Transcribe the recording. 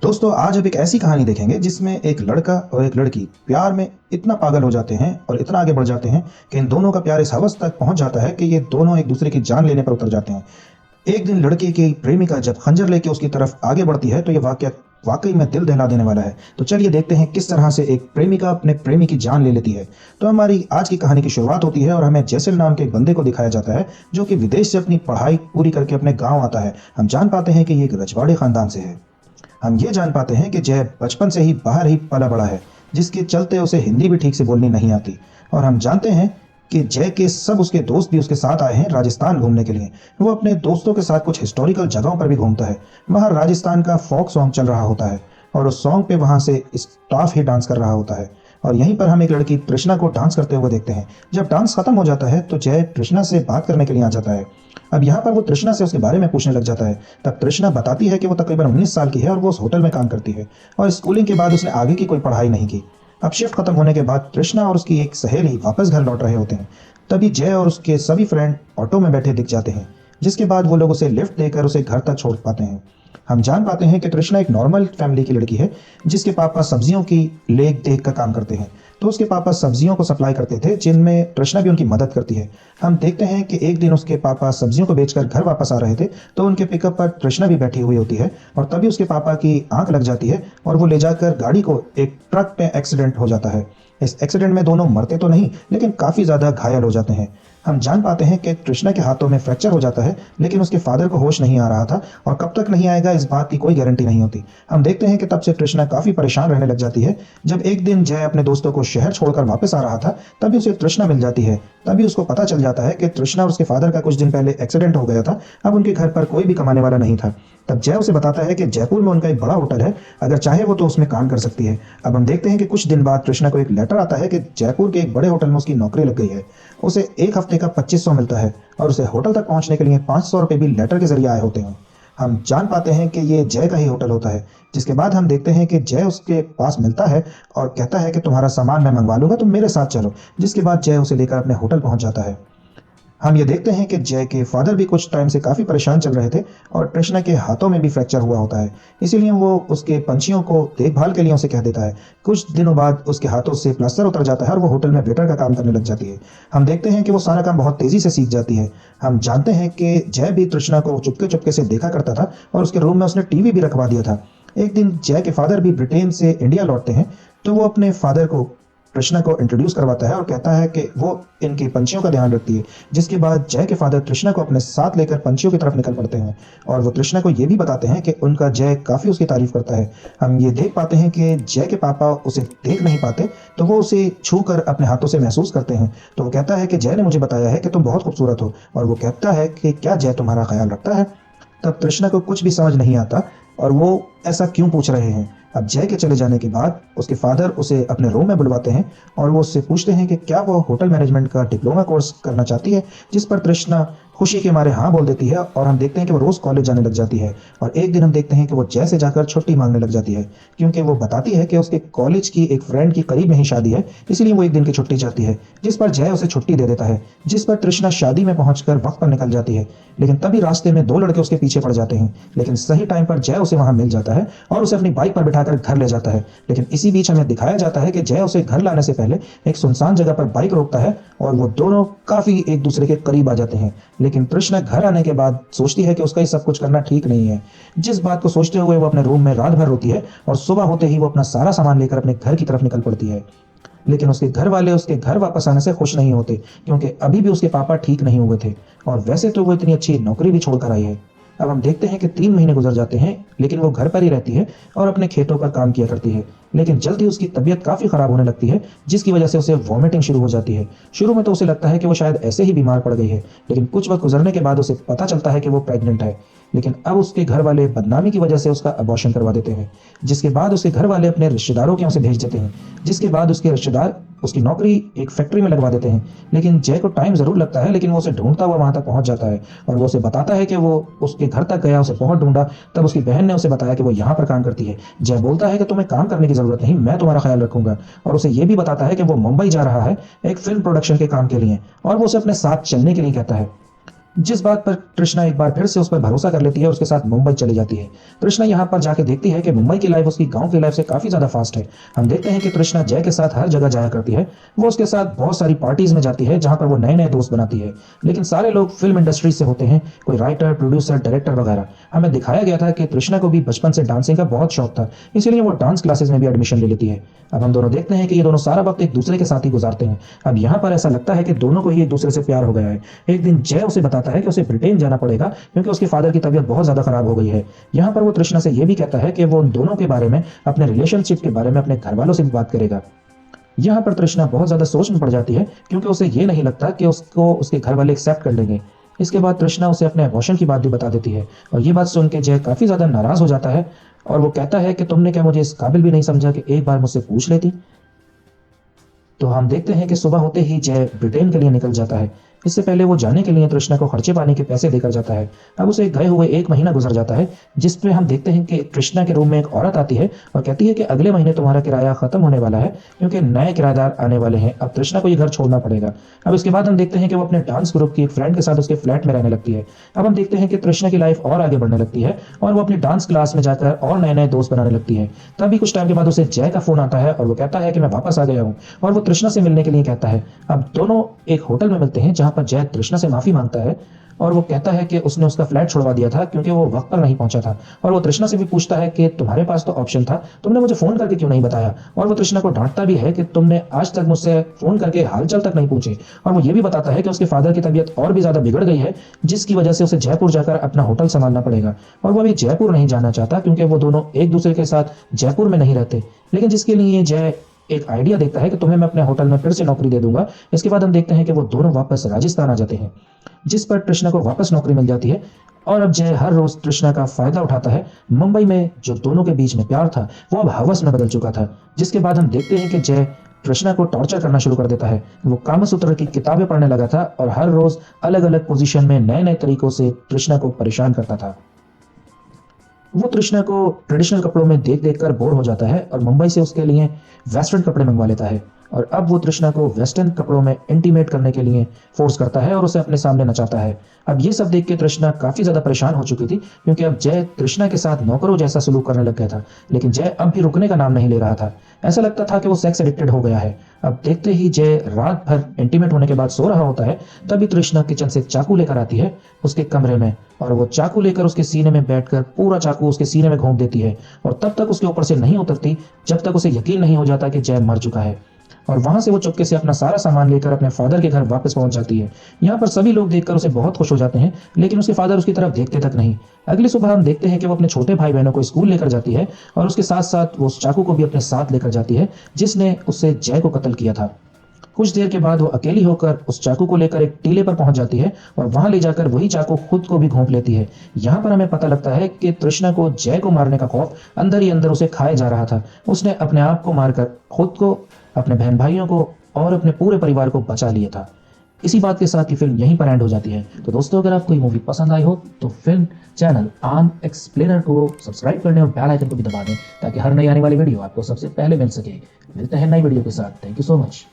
दोस्तों आज अब एक ऐसी कहानी देखेंगे जिसमें एक लड़का और एक लड़की प्यार में इतना पागल हो जाते हैं और इतना आगे बढ़ जाते हैं कि इन दोनों का प्यार इस हवस तक पहुंच जाता है कि ये दोनों एक दूसरे की जान लेने पर उतर जाते हैं। एक दिन लड़के की प्रेमिका जब खंजर लेके उसकी तरफ आगे बढ़ती है तो ये वाकया वाकई में दिल दहला देने वाला है। तो चलिए देखते हैं किस तरह से एक प्रेमिका अपने प्रेमी की जान ले लेती है। तो हमारी आज की कहानी की शुरुआत होती है और हमें जैसल नाम के एक बंदे को दिखाया जाता है जो कि विदेश से अपनी पढ़ाई पूरी करके अपने गांव आता है। हम जान पाते हैं कि ये एक रजवाड़े खानदान से है। हम ये जान पाते हैं कि जय बचपन से ही बाहर ही पला बड़ा है, जिसके चलते उसे हिंदी भी ठीक से बोलनी नहीं आती। और हम जानते हैं कि जय के सब उसके दोस्त भी उसके साथ आए हैं राजस्थान घूमने के लिए। वो अपने दोस्तों के साथ कुछ हिस्टोरिकल जगहों पर भी घूमता है। वहाँ राजस्थान का फोक सॉन्ग चल रहा होता है और उस सॉन्ग पे वहाँ से स्टाफ ही डांस कर रहा होता है। और यहीं पर हम एक लड़की तृष्णा को डांस करते हुए देखते हैं। जब डांस खत्म हो जाता है तो जय तृष्णा से बात करने के लिए आ जाता है। अब यहाँ पर वो तृष्णा से उसके बारे में पूछने लग जाता है। तब तृष्णा बताती है कि वो तकरीबन 19 साल की है और वो उस होटल में काम करती है और स्कूलिंग के बाद उसने आगे की कोई पढ़ाई नहीं की। अब शिफ्ट खत्म होने के बाद तृष्णा और उसकी एक सहेली वापस घर लौट रहे होते हैं। तभी जय और उसके सभी फ्रेंड ऑटो में बैठे दिख जाते हैं, जिसके बाद वो लोग उसे लिफ्ट देकर उसे घर तक छोड़ पाते हैं। हम जान पाते हैं कि तृष्णा एक नॉर्मल फैमिली की लड़की है, जिसके पापा सब्जियों की लेख देख का काम करते हैं। तो उसके पापा सब्जियों को सप्लाई करते थे, जिनमें तृष्णा भी उनकी मदद करती है। हम देखते हैं कि एक दिन उसके पापा सब्जियों को बेचकर घर वापस आ रहे थे, तो उनके पिकअप पर तृष्णा भी बैठी हुई होती है और तभी उसके पापा की आंख लग जाती है और वो ले जाकर गाड़ी को एक ट्रक पे एक्सीडेंट हो जाता है। इस एक्सीडेंट में दोनों मरते तो नहीं, लेकिन काफी ज्यादा घायल हो जाते हैं। हम जान पाते हैं कि तृष्णा के हाथों में फ्रैक्चर हो जाता है, लेकिन उसके फादर को होश नहीं आ रहा था और कब तक नहीं आएगा इस बात की कोई गारंटी नहीं होती। हम देखते हैं कि तब से तृष्णा काफी परेशान रहने लग जाती है। जब एक दिन जय अपने दोस्तों को शहर छोड़कर वापस आ रहा था, तभी उसे तृष्णा मिल जाती है। तभी उसको पता चल जाता है कि तृष्णा और उसके फादर का कुछ दिन पहले एक्सीडेंट हो गया था। अब उनके घर पर कोई भी कमाने वाला नहीं था। तब जय उसे बताता है कि जयपुर में उनका एक बड़ा होटल है, अगर चाहे वो तो उसमें काम कर सकती है। अब हम देखते हैं कि कुछ दिन बाद तृष्णा को एक लेटर आता है कि जयपुर के एक बड़े होटल में उसकी नौकरी लग गई है। उसे एक हफ्ते का 2500 मिलता है और उसे होटल तक पहुंचने के लिए 500 रुपये भी लेटर के जरिए आए होते हैं। हम जान पाते हैं कि ये जय का ही होटल होता है। जिसके बाद हम देखते हैं कि जय उसके पास मिलता है और कहता है कि तुम्हारा सामान मैं मंगवा लूंगा, तुम मेरे साथ चलो। जिसके बाद जय उसे लेकर अपने होटल पहुंच जाता है। हम ये देखते हैं कि जय के फादर भी कुछ टाइम से काफी परेशान चल रहे थे और कृष्णा के हाथों में भी फ्रैक्चर हुआ होता है। इसीलिए वो उसके पंछियों को देखभाल के लिए उसे कह देता है। कुछ दिनों बाद उसके हाथों से प्लास्टर उतर जाता है और वो होटल में वेटर का काम करने लग जाती है। हम देखते हैं कि वो सारा काम बहुत तेजी से सीख जाती है। हम जानते हैं कि जय भी तृष्णा को चुपके चुपके से देखा करता था और उसके रूम में उसने टीवी भी रखवा दिया था। एक दिन जय के फादर भी ब्रिटेन से इंडिया लौटते हैं, तो वो अपने फादर को कृष्णा को इंट्रोड्यूस करवाता है और कहता है कि वो इनकी पंछियों का ध्यान रखती है। जिसके बाद जय के फादर कृष्णा को अपने साथ लेकर पंछियों की तरफ निकल पड़ते हैं और वो कृष्णा को ये भी बताते हैं कि उनका जय काफी उसकी तारीफ करता है। हम ये देख पाते हैं कि जय के पापा उसे देख नहीं पाते, तो वो उसे छू कर अपने हाथों से महसूस करते हैं। तो वो कहता है कि जय ने मुझे बताया है कि तुम बहुत खूबसूरत हो, और वो कहता है कि क्या जय तुम्हारा ख्याल रखता है। तब कृष्णा को कुछ भी समझ नहीं आता और वो ऐसा क्यों पूछ रहे हैं। अब जय के चले जाने के बाद उसके फादर उसे अपने रूम में बुलवाते हैं और वो उससे पूछते हैं कि क्या वो होटल मैनेजमेंट का डिप्लोमा कोर्स करना चाहती है। जिस पर तृष्णा खुशी के मारे हाँ बोल देती है और हम देखते हैं कि वो रोज कॉलेज जाने लग जाती है। और एक दिन हम देखते हैं कि वो जय से जाकर छुट्टी मांगने लग जाती है, क्योंकि वो बताती है कि उसके कॉलेज की एक फ्रेंड की करीब में ही शादी है, इसलिए वो एक दिन की छुट्टी चाहती है। जिस पर जय उसे छुट्टी दे देता है, जिस पर तृष्णा शादी में पहुंचकर वक्त पर निकल जाती है। लेकिन तभी रास्ते में दो लड़के उसके पीछे पड़ जाते हैं, लेकिन सही टाइम पर जय उसे वहां मिल जाता है और उसे अपनी बाइक पर बिठाकर घर ले जाता है। लेकिन इसी बीच हमें दिखाया जाता है कि जय उसे घर लाने से पहले एक सुनसान जगह पर बाइक रोकता है और वो दोनों काफी एक दूसरे के करीब आ जाते हैं। लेकिन तृष्णा घर आने के बाद सोचती है कि उसका ये सब कुछ करना ठीक नहीं है। जिस बात को सोचते हुए वो अपने रूम में रात भर रोती है और सुबह होते ही वो अपना सारा सामान लेकर अपने घर की तरफ निकल पड़ती है। लेकिन उसके घर वाले उसके घर वापस आने से खुश नहीं होते, क्योंकि अभी भी उसके पापा ठीक नहीं हुए थे और वैसे तो वो इतनी अच्छी नौकरी भी छोड़कर आई है। अब हम देखते हैं कि 3 महीने गुजर जाते हैं, लेकिन वो घर पर ही रहती है और अपने खेतों पर काम किया करती है। लेकिन जल्द ही उसकी तबीयत काफी खराब होने लगती है, जिसकी वजह से उसे वॉमिटिंग शुरू हो जाती है। शुरू में तो उसे लगता है कि वो शायद ऐसे ही बीमार पड़ गई है, लेकिन कुछ वक्त गुजरने के बाद उसे पता चलता है कि वो प्रेग्नेंट है। लेकिन अब उसके घर वाले बदनामी की वजह से उसका अबॉर्शन करवा देते हैं, जिसके बाद उसके घर वाले अपने रिश्तेदारों के यहाँ से भेज देते हैं। जिसके बाद उसके रिश्तेदार उसकी नौकरी एक फैक्ट्री में लगवा देते हैं। लेकिन जय को टाइम जरूर लगता है, लेकिन वो उसे ढूंढता हुआ वहां तक पहुंच जाता है और वो उसे बताता है कि वो उसके घर तक गया, उसे बहुत ढूंढा। तब उसकी बहन ने उसे बताया कि वो यहाँ पर काम करती है। जय बोलता है कि तुम्हें काम करने की जरूरत नहीं, मैं तुम्हारा ख्याल रखूंगा। और उसे ये भी बताता है कि वो मुंबई जा रहा है एक फिल्म प्रोडक्शन के काम के लिए, और वो उसे अपने साथ चलने के लिए कहता है। जिस बात पर तृष्णा एक बार फिर से उस पर भरोसा कर लेती है और उसके साथ मुंबई चली जाती है। तृष्णा यहाँ पर जाके देखती है कि मुंबई की लाइफ उसकी गांव की लाइफ से काफी ज्यादा फास्ट है। हम देखते हैं कि तृष्णा जय के साथ हर जगह जाया करती है। वो उसके साथ बहुत सारी पार्टीज में जाती है जहां पर वो नए नए दोस्त बनाती है। लेकिन सारे लोग फिल्म इंडस्ट्री से होते हैं, कोई राइटर, प्रोड्यूसर, डायरेक्टर वगैरह। हमें दिखाया गया था कि तृष्णा को भी बचपन से डांसिंग का बहुत शौक था, इसीलिए वो डांस क्लासेस में भी एडमिशन ले लेती है। अब हम दोनों देखते हैं कि ये दोनों सारा वक्त एक दूसरे के साथ ही गुजारते हैं। अब यहाँ पर ऐसा लगता है कि दोनों को ही एक दूसरे से प्यार हो गया है। एक दिन जय उसे बताता है कि उसे ब्रिटेन जाना पड़ेगा क्योंकि उसके फादर की तबीयत बहुत ज्यादा खराब हो गई है। यहाँ पर वो तृष्णा से यह भी कहता है कि वो उन दोनों के बारे में, अपने रिलेशनशिप के बारे में अपने घर वालों से भी बात करेगा। यहाँ पर तृष्णा बहुत ज्यादा सोच में पड़ जाती है क्योंकि उसे ये नहीं लगता कि उसको उसके घर वाले एक्सेप्ट कर लेंगे। इसके बाद तृष्णा उसे अपने अबॉर्शन की बात भी बता देती है और ये बात सुन के जय काफी ज्यादा नाराज हो जाता है और वो कहता है कि तुमने क्या मुझे इस काबिल भी नहीं समझा कि एक बार मुझसे पूछ लेती। तो हम देखते हैं कि सुबह होते ही जय ब्रिटेन के लिए निकल जाता है। इससे पहले वो जाने के लिए तृष्णा को खर्चे पानी के पैसे देकर जाता है। अब उसे गए हुए 1 महीना गुजर जाता है, जिसपे हम देखते हैं कि तृष्णा के रूम में एक औरत आती है और कहती है कि अगले महीने तुम्हारा किराया खत्म होने वाला है क्योंकि नए किराएदार आने वाले हैं। अब तृष्णा को ये घर छोड़ना पड़ेगा। अब इसके बाद हम देखते हैं कि वो अपने डांस ग्रुप की एक फ्रेंड के साथ उसके फ्लैट में रहने लगती है। अब हम देखते हैं कि तृष्णा की लाइफ और आगे बढ़ने लगती है और वो अपनी डांस क्लास में जाकर और नए नए दोस्त बनाने लगती है। तभी कुछ टाइम के बाद उसे जय का फोन आता है और वो कहता है कि मैं वापस आ गया हूँ और वो तृष्णा से मिलने के लिए कहता है। अब दोनों एक होटल में मिलते हैं जहां पर जय तृष्णा से माफी मांगता है और वो कहता है कि उसने उसका फ्लैट छुड़वा दिया था क्योंकि वो वक्त पर नहीं पहुंचा था। और वो तृष्णा से भी पूछता है कि तुम्हारे पास तो ऑप्शन था, तुमने मुझे फोन करके क्यों नहीं बताया। और वो तृष्णा को डांटता भी है कि तुमने आज तक मुझसे फोन करके हालचाल तक नहीं पूछे। और वो ये भी बताता है कि उसके फादर की तबीयत और भी ज्यादा बिगड़ गई है जिसकी वजह से उसे जयपुर जाकर अपना होटल संभालना पड़ेगा। और वो अभी जयपुर नहीं जाना चाहता क्योंकि वो दोनों एक दूसरे के साथ जयपुर में नहीं रहते। लेकिन जिसके लिए जय एक आइडिया देखता है कि तुम्हें मैं अपने होटल में फिर से नौकरी दे दूंगा। इसके बाद हम देखते हैं कि वो दोनों वापस राजस्थान आ जाते हैं, जिस पर तृष्णा को वापस नौकरी मिल जाती है। और अब जय हर रोज तृष्णा का फायदा उठाता है। मुंबई में जो दोनों के बीच में प्यार था वो अब हवस में बदल चुका था। जिसके बाद हम देखते हैं कि जय तृष्णा को टॉर्चर करना शुरू कर देता है। वो कामसूत्र की किताबें पढ़ने लगा था और हर रोज अलग अलग पोजीशन में नए नए तरीकों से तृष्णा को परेशान करता था। वो तृष्णा को ट्रेडिशनल कपड़ों में देख देख कर बोर हो जाता है और मुंबई से उसके लिए वेस्टर्न कपड़े मंगवा लेता है। और अब वो तृष्णा को वेस्टर्न कपड़ों में इंटीमेट करने के लिए फोर्स करता है और उसे अपने सामने नचाता है। अब ये सब देख के तृष्णा काफी ज्यादा परेशान हो चुकी थी क्योंकि अब जय तृष्णा के साथ नौकरों जैसा सलूक करने लग गया था। लेकिन जय अब भी रुकने का नाम नहीं ले रहा था। ऐसा लगता था कि वो सेक्स एडिक्टेड हो गया है। अब देखते ही जय रात भर इंटीमेट होने के बाद सो रहा होता है, तभी तृष्णा किचन से चाकू लेकर आती है उसके कमरे में और वो चाकू लेकर उसके सीने में बैठकर पूरा चाकू उसके सीने में घोंप देती है और तब तक उसके ऊपर से नहीं उतरती जब तक उसे यकीन नहीं हो जाता कि जय मर चुका है। और वहां से वो चुपके से अपना सारा सामान लेकर अपने फादर के घर वापस पहुंच जाती है। यहाँ पर सभी लोग देखकर उसे बहुत खुश हो जाते हैं, लेकिन उसके फादर उसकी तरफ देखते तक नहीं। अगली सुबह हम देखते हैं कि वो अपने छोटे भाई बहनों को स्कूल लेकर जाती है और उसके साथ साथ वो उस चाकू को भी अपने साथ लेकर जाती है जिसने उससे जय को कत्ल किया था। कुछ देर के बाद वो अकेली होकर उस चाकू को लेकर एक टीले पर पहुंच जाती है और वहां ले जाकर वही चाकू खुद को भी घोंप लेती है। यहाँ पर हमें पता लगता है कि तृष्णा को जय को मारने का खौफ अंदर ही अंदर उसे खाए जा रहा था। उसने अपने आप को मारकर खुद को, अपने बहन भाइयों को और अपने पूरे परिवार को बचा लिया था। इसी बात के साथ ही फिल्म यहीं पर एंड हो जाती है। तो दोस्तों, अगर आपको ये मूवी पसंद आई हो तो फिल्म चैनल आन एक्सप्लेनर को सब्सक्राइब कर लें और बेल आइकन को भी दबा दें ताकि हर नई आने वाली वीडियो आपको सबसे पहले मिल सके। मिलते हैं नई वीडियो के साथ। Thank you so much.